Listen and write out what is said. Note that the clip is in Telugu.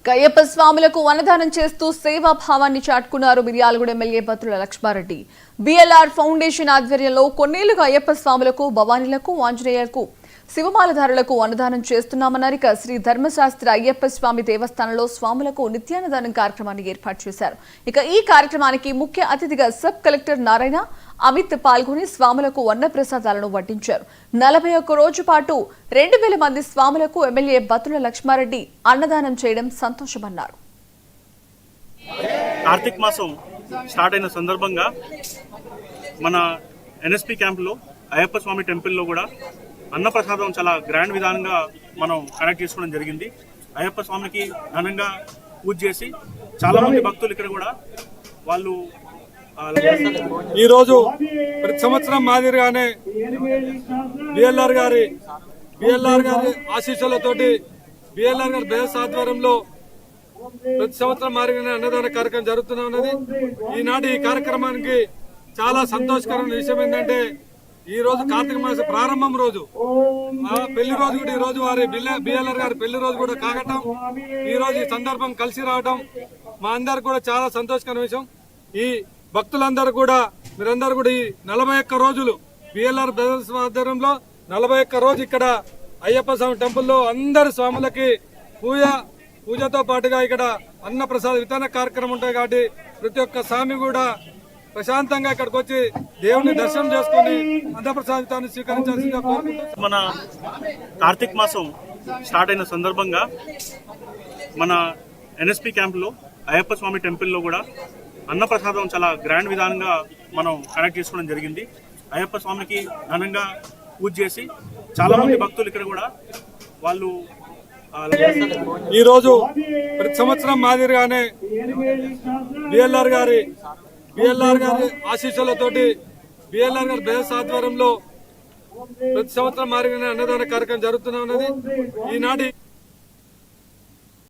అయ్యప్ప స్వాములకు అన్నదానం చేస్తూ సేవాభావాన్ని చాటుకున్నారు Miryalaguda MLA Battula Lakshmareddy. BLR foundation ఆధ్వర్యంలో కొన్నేళ్లుగా అయ్యప్ప స్వాములకు, భవానీలకు, ఆంజనేయులకు, శివమాలధారులకు అన్నదానం చేస్తున్నామన్నారు. శ్రీ ధర్మశాస్త్ర అయ్యప్ప స్వామి దేవస్థానంలో స్వాములకు నిత్యాన్నదానం కార్యక్రమాన్ని ఏర్పాటు చేశారు. ఈ కార్యక్రమానికి ముఖ్య అతిథిగా సబ్ కలెక్టర్ నారాయణ, అమిత్ పాల్గొని స్వాములకు అన్నప్రసాదాలను వడ్డించారు. 41 రోజు పాటు 2000 మంది స్వాములకు ఎమ్మెల్యే బత్తుల లక్ష్మారెడ్డి అన్నదానం చేయడం సంతోషమన్నారు. కార్తీక మాసం స్టార్ట్ అయిన సందర్భంగా మన ఎన్ఎస్పి క్యాంపులో అయ్యప్ప స్వామి టెంపుల్లో కూడా అన్నప్రసాదం చాలా గ్రాండ్ విధానంగా మనం కనెక్ట్ చేసుకోవడం జరిగింది. అయ్యప్ప స్వామికి ఘనంగా పూజ చేసి చాలా మంది భక్తులు ఇక్కడ కూడా వాళ్ళు ఈరోజు ప్రతి సంవత్సరం మాదిరిగానే బిఎల్ఆర్ గారి ఆశీస్సులతోటి బిఎల్ఆర్ గారి బేస్ ఆధ్వర్యంలో ప్రతి సంవత్సరం మాదిరిగానే అన్నదాన కార్యక్రమం జరుగుతూనే ఉన్నది. ఈనాటి ఈ కార్యక్రమానికి చాలా సంతోషకరమైన విషయం ఏంటంటే ఈ రోజు కార్తీక మాస ప్రారంభం రోజు, పెళ్లి రోజు కూడా ఈ రోజు వారి బిఎల్ఆర్ గారి పెళ్లి రోజు కూడా కాగటం, ఈ రోజు ఈ సందర్భం కలిసి రావడం మా అందరికి కూడా చాలా సంతోషకరమైన విషయం. ఈ భక్తులందరూ కూడా మీరందరూ కూడా ఈ 41 రోజులు బిఎల్ఆర్ బ్రదర్స్ ఆధ్వర్యంలో 41 రోజు ఇక్కడ అయ్యప్ప స్వామి టెంపుల్లో అందరు స్వాములకి పూజతో పాటుగా ఇక్కడ అన్న ప్రసాద వితరణ కార్యక్రమం ఉంటాయి. కాబట్టి ప్రతి ఒక్క స్వామి కూడా ప్రశాంతంగా ఇక్కడికి వచ్చి దేవుని దర్శనం చేసుకుని అన్నప్రసాద వితరణ స్వీకరించాల్సిందిగా కోరుకుంటున్నాం. మన కార్తీక మాసం స్టార్ట్ అయిన సందర్భంగా మన ఎన్ఎస్పి క్యాంపులో అయ్యప్ప స్వామి టెంపుల్లో కూడా అన్నప్రసాదం చాలా గ్రాండ్ విధానంగా మనం కనెక్ట్ చేసుకోవడం జరిగింది. అయ్యప్ప స్వామికి ఘనంగా పూజ చేసి చాలా మంది భక్తులు ఇక్కడ కూడా వాళ్ళు ఈరోజు ప్రతి సంవత్సరం మాదిరిగానే బిఎల్ఆర్ గారి ఆశీస్సులతోటి బిఎల్ఆర్ గారి బేస్ ఆధ్వర్యంలో ప్రతి సంవత్సరం మాదిరిగానే అన్నదాన కార్యక్రమం జరుగుతూనే ఉన్నది. ఈనాటి